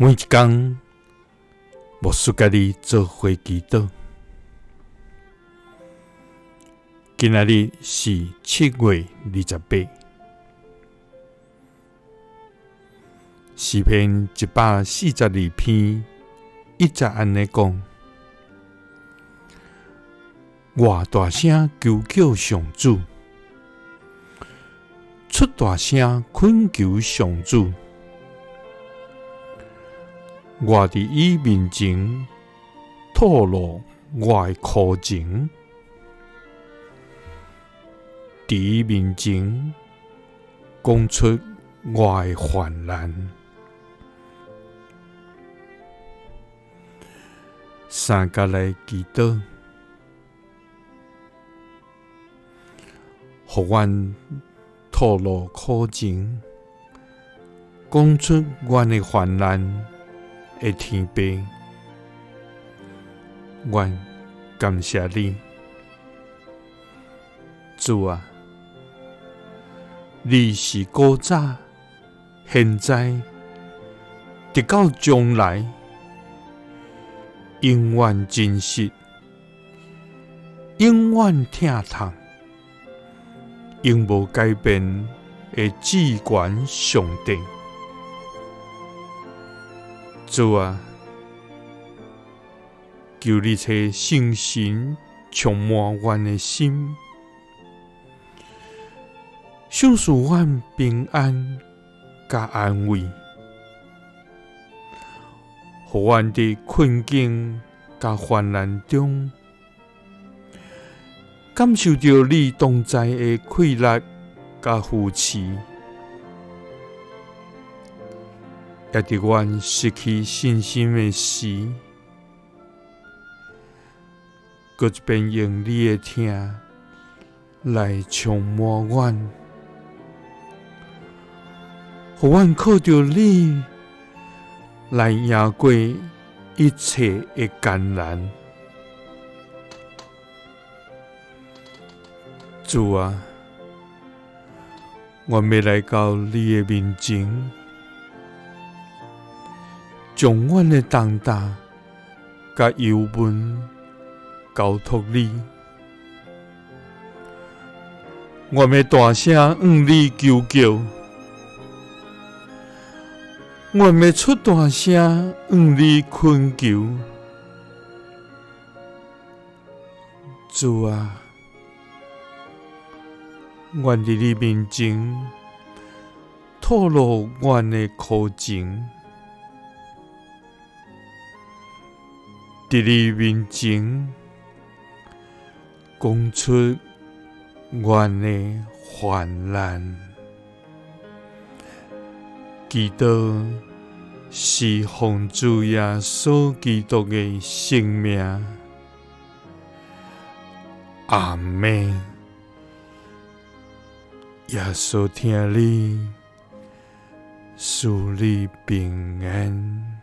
每一天，牧师甲你做伙祈祷。今仔日是7月28，诗篇142篇1节安尼讲：我大声求救上主，出大声恳求上主。我伫伊面前吐露我的苦情，伫伊面前讲出我的患难。三甲来祈祷，互阮吐露苦情，讲出阮的患难。的天父，阮感谢你，主啊！你是古早、现在，直到将来，永远真实，永远疼痛，永无改变的至高上帝。主啊，求你赐圣神充满阮的心，赏赐阮平安甲安慰，互阮伫困境甲患难中，感受到你同在的快乐甲扶持。也伫阮失去信心的时，搁一遍用你的疼来充满阮，互阮靠着你来赢过一切的艰难。主啊，我要来到你的面前。将阮的重担甲忧闷交托你，我要大声向你求救，我要出大声向你恳求。主啊，我伫你面前吐露阮的苦情。伫你面前，讲出阮的患难，祈祷是奉主耶稣基督的圣名。阿们。耶稣听你，赐你平安。